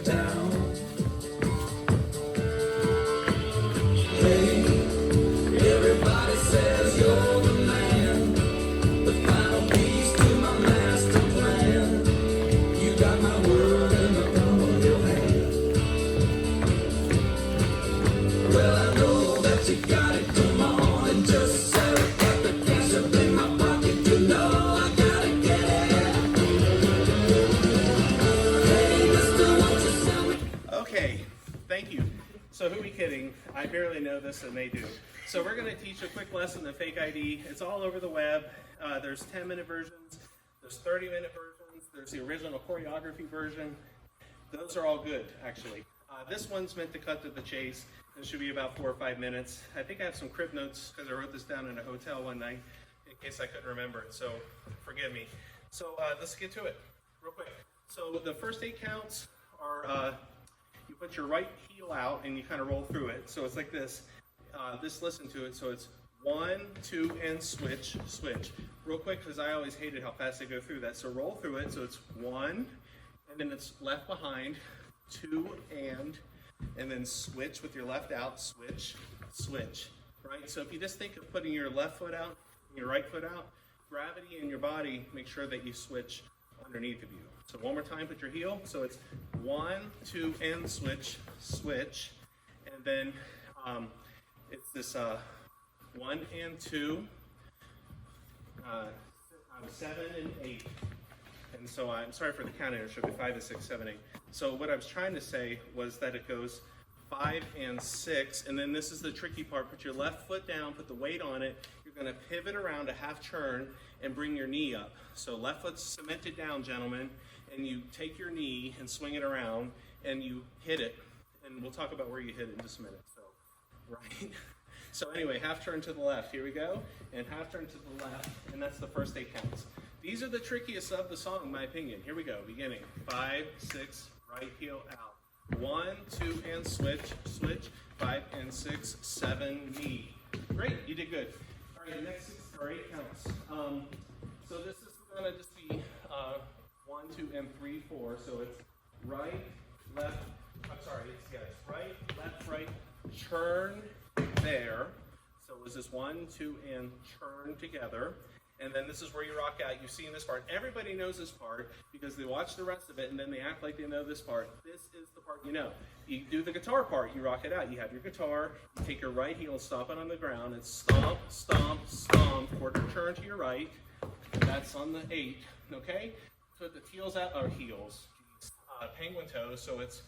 town. Hey, everybody says you're the man, the final piece to my master plan. You got my world in the palm of your hand. Well, I know that you got it. Come on and just say it. Got the cash up in my pocket. You know I gotta get it. Hey, mister, won't you sell me? Okay, thank you. So who are we kidding? I barely know this and they do. So we're going to teach a quick lesson of fake ID. It's all over the web. There's 10-minute versions. There's 30-minute versions. There's the original choreography version. Those are all good, actually. This one's meant to cut to the chase. It should be about 4 or 5 minutes. I think I have some crib notes because I wrote this down in a hotel one night in case I couldn't remember it, so forgive me. So let's get to it real quick. So the first 8 counts are you put your right heel out and you kind of roll through it. So it's like this. Listen to it. So it's 1, 2, and switch, switch. Real quick, because I always hated how fast they go through that. So roll through it. So it's 1, and then it's left behind, 2, and then switch with your left out, switch, switch. Right? So if you just think of putting your left foot out and your right foot out, gravity in your body, make sure that you switch underneath of you. So one more time, put your heel. So it's 1, 2, and switch, switch. And then it's this 1 and 2, 7 and 8. And so I'm sorry for the counting, it should be 5 and 6, 7, 8. So what I was trying to say was that it goes 5 and 6, and then this is the tricky part. Put your left foot down, put the weight on it. You're going to pivot around a half turn and bring your knee up. So left foot's cemented down, gentlemen, and you take your knee and swing it around and you hit it. And we'll talk about where you hit it in just a minute. So, right? So anyway, half turn to the left. Here we go. And half turn to the left, and that's the first 8 counts. These are the trickiest of the song, in my opinion. Here we go. Beginning. 5, 6, right heel out. 1, 2, and switch, switch. 5 and 6, 7, knee. Great, you did good. All right, the next 6 or 8 counts. So this is going to just be 1, 2, and 3, 4. So it's right, left. It's right, left, right, turn there. So it was this 1, 2, and turn together. And then this is where you rock out. You've seen this part. Everybody knows this part because they watch the rest of it and then they act like they know this part. This is the part you know. You do the guitar part, you rock it out. You have your guitar, you take your right heel and stomp it on the ground. It's stomp, stomp, stomp, quarter turn to your right. That's on the 8, okay? Put the heels out, or heels, penguin toes. So it's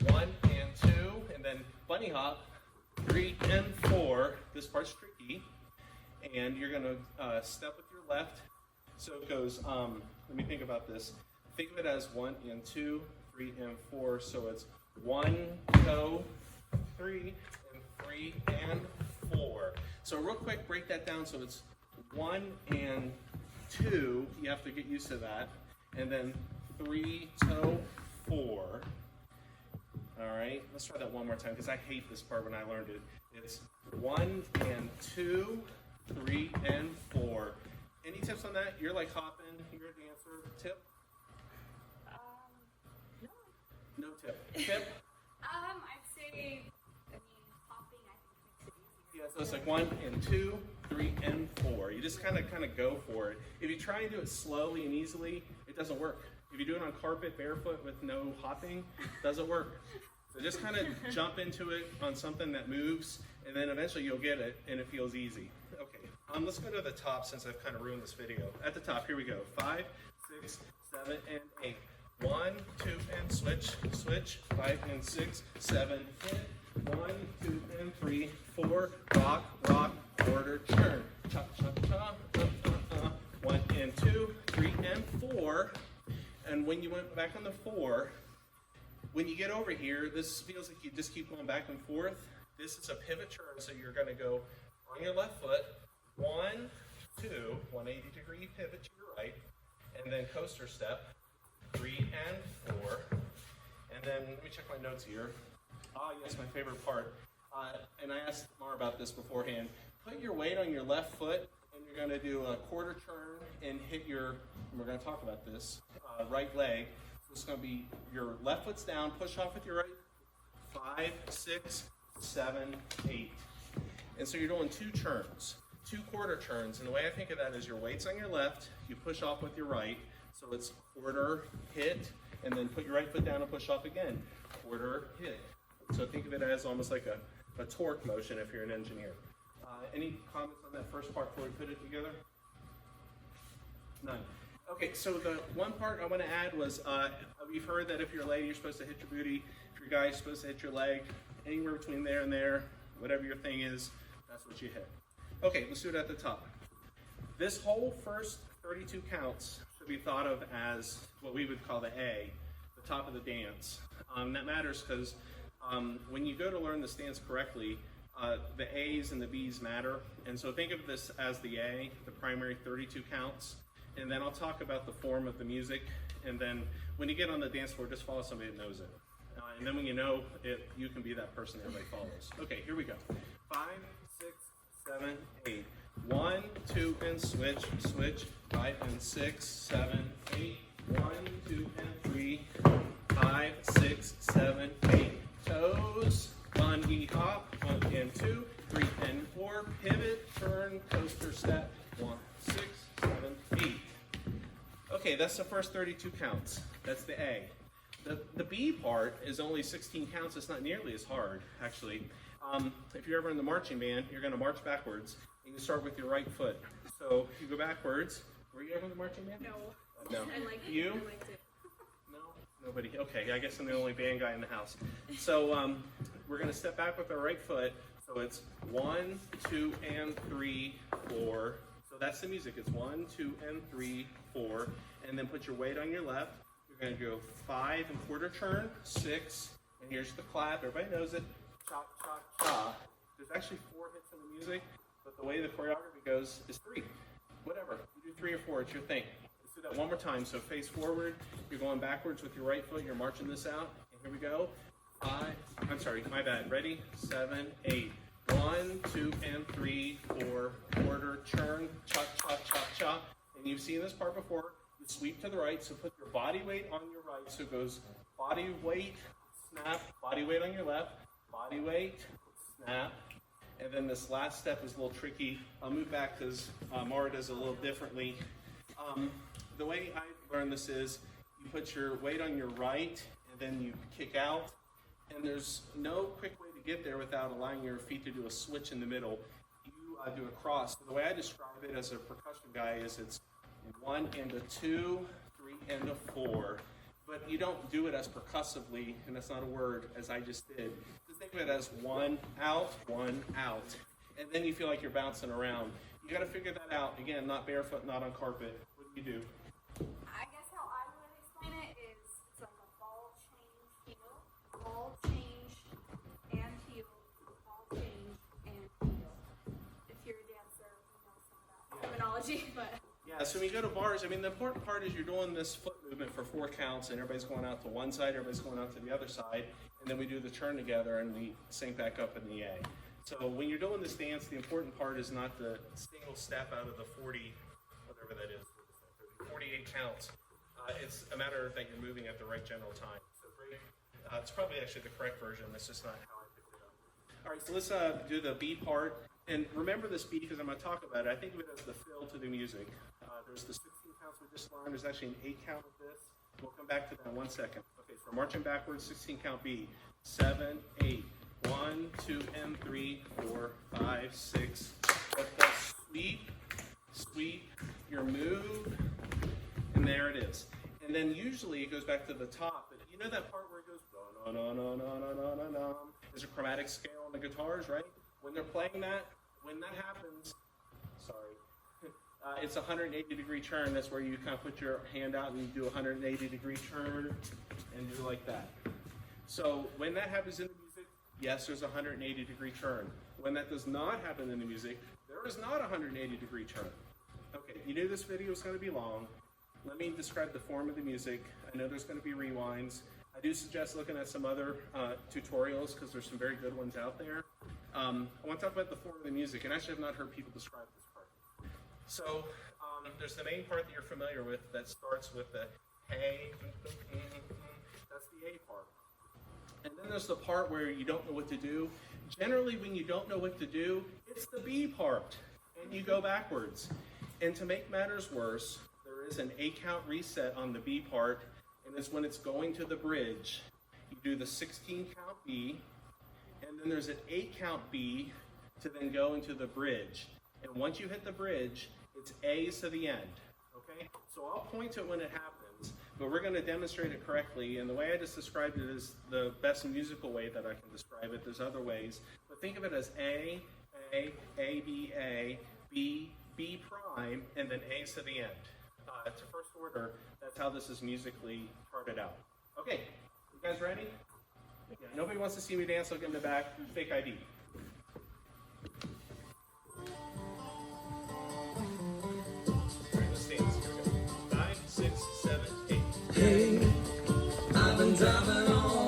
1 and 2, and then bunny hop, 3 and 4. This part's tricky. And you're going to step with your left. So it goes, let me think about this. Think of it as 1 and 2, 3 and 4. So it's 1, toe, 3, and 3 and 4. So real quick, break that down. So it's 1 and 2. You have to get used to that. And then 3, toe, 4. All right, let's try that one more time because I hate this part when I learned it. It's 1 and 2. 3 and 4. Any tips on that? You're like hopping. You're a dancer. Tip? No. No tip. Tip? I'd say, hopping, I think makes it easier. Yeah, so it's like 1 and 2, 3 and 4. You just kind of go for it. If you try and do it slowly and easily, it doesn't work. If you do it on carpet, barefoot, with no hopping, it doesn't work. So just kind of jump into it on something that moves, and then eventually you'll get it, and it feels easy. Okay, let's go to the top since I've kind of ruined this video. At the top, here we go. 5, 6, 7, and 8. 1, 2, and switch, switch. 5 and 6, 7, hit. 1, 2, and 3, 4. Rock, rock, quarter turn. Cha, cha, cha. 1 and 2, 3 and 4. And when you went back on the 4, when you get over here, this feels like you just keep going back and forth. This is a pivot turn, so you're going to go on your left foot, 1, 2, 180-degree pivot to your right, and then coaster step, 3 and 4. And then, let me check my notes here. Yes, my favorite part. And I asked Mar about this beforehand. Put your weight on your left foot, and you're going to do a quarter turn and hit your, and we're going to talk about this, right leg. It's going to be your left foot's down, push off with your right. 5, 6, 7, 8. And so you're doing 2 turns, 2 quarter turns. And the way I think of that is your weight's on your left, you push off with your right. So it's quarter, hit, and then put your right foot down and push off again. Quarter, hit. So think of it as almost like a torque motion if you're an engineer. Any comments on that first part before we put it together? None. Okay, so the one part I want to add was, we've heard that if you're a lady, you're supposed to hit your booty. If you're a guy, you're supposed to hit your leg. Anywhere between there and there, whatever your thing is, that's what you hit. Okay, let's do it at the top. This whole first 32 counts should be thought of as what we would call the A, the top of the dance. That matters because when you go to learn this dance correctly, the A's and the B's matter. And so think of this as the A, the primary 32 counts. And then I'll talk about the form of the music. And then when you get on the dance floor, just follow somebody that knows it. And then when you know it, you can be that person everybody follows. Okay, here we go. 5, 6, 7, 8. 1, 2, and switch, switch. 5 and 6, 7, 8. 1, 2, and 3. 5, 6, 7, 8. Toes. Bunny hop. 1 and 2, 3 and 4. Pivot, turn, coaster step. 1, 6, 7, 8. Okay, that's the first 32 counts. That's the A. The B part is only 16 counts. It's not nearly as hard, actually. If you're ever in the marching band, you're going to march backwards, and you start with your right foot. So you go backwards. Were you ever in the marching band? No. No. I liked it. You? I liked it. No? Nobody? Okay, I guess I'm the only band guy in the house. So we're going to step back with our right foot. So it's 1, 2, and 3, 4. So that's the music. It's 1, 2, and 3, 4. And then put your weight on your left. You're going to go 5 and quarter turn, 6, and here's the clap. Everybody knows it. Cha, cha, cha. There's actually 4 hits in the music, but the way the choreography goes is 3. Whatever. You do 3 or 4. It's your thing. Let's do that one more time. So face forward. You're going backwards with your right foot. You're marching this out. And here we go. 5. I'm sorry. My bad. Ready? 7, 8. 1, 2, and 3, 4. Quarter turn. Cha, cha, cha, cha. And you've seen this part before. You sweep to the right. So put your body weight on your right. So it goes body weight, snap, body weight on your left, body weight, snap. And then this last step is a little tricky. I'll move back because Mara does it a little differently. The way I learned this is you put your weight on your right and then you kick out. And there's no quick way to get there without allowing your feet to do a switch in the middle. You do a cross. So the way I describe it as a percussion guy is it's 1 and a 2, 3 and a 4. But you don't do it as percussively, and that's not a word, as I just did. Just think of it as 1 out, 1 out. And then you feel like you're bouncing around. You got to figure that out. Again, not barefoot, not on carpet. What do you do? I guess how I would explain it is it's like a ball change, and heel, ball change, and heel. If you're a dancer, you know some of that terminology, but... Yeah, so when you go to bars, I mean, the important part is you're doing this foot movement for 4 counts, and everybody's going out to one side, everybody's going out to the other side, and then we do the turn together, and we sync back up in the A. So when you're doing this dance, the important part is not the single step out of the 40, whatever that is, 48 counts. It's a matter that you're moving at the right general time. So it's probably actually the correct version. That's just not how I picked it up. All right, so let's do the B part. And remember this B because I'm going to talk about it. I think of it as the fill to the music. There's the 16 counts we just learned. There's actually an 8 count of this. We'll come back to that in 1 second. Okay, so we're marching backwards, 16 count B. 7, 8. 1, 2, and 3, 4, 5, 6. Sweep, sweep, your move, and there it is. And then usually it goes back to the top. But you know that part where it goes, no, no, no, no, no, no, no, no. There's a chromatic scale on the guitars, right? When they're playing that, when that happens, sorry, it's a 180-degree turn. That's where you kind of put your hand out and you do a 180-degree turn and do like that. So when that happens in the music, yes, there's a 180-degree turn. When that does not happen in the music, there is not a 180-degree turn. Okay, you knew this video was going to be long. Let me describe the form of the music. I know there's going to be rewinds. I do suggest looking at some other tutorials because there's some very good ones out there. I want to talk about the form of the music, and actually I've not heard people describe this part. So there's the main part that you're familiar with that starts with the hey, that's the A part. And then there's the part where you don't know what to do. Generally, when you don't know what to do, it's the B part, and you go backwards. And to make matters worse, there is an A count reset on the B part, and it's when it's going to the bridge. You do the 16 count B, and then there's an 8 count B to then go into the bridge. And once you hit the bridge, it's A's to the end, okay? So I'll point to it when it happens, but we're going to demonstrate it correctly, and the way I just described it is the best musical way that I can describe it. There's other ways, but think of it as A, B, A, B, B prime, and then A's to the end. To first order, that's how this is musically charted out. Okay, you guys ready? Yeah, nobody wants to see me dance, look in the back, fake ID. Let's dance. Here we go. 5, 6, 7, 8. Hey, I've been driving all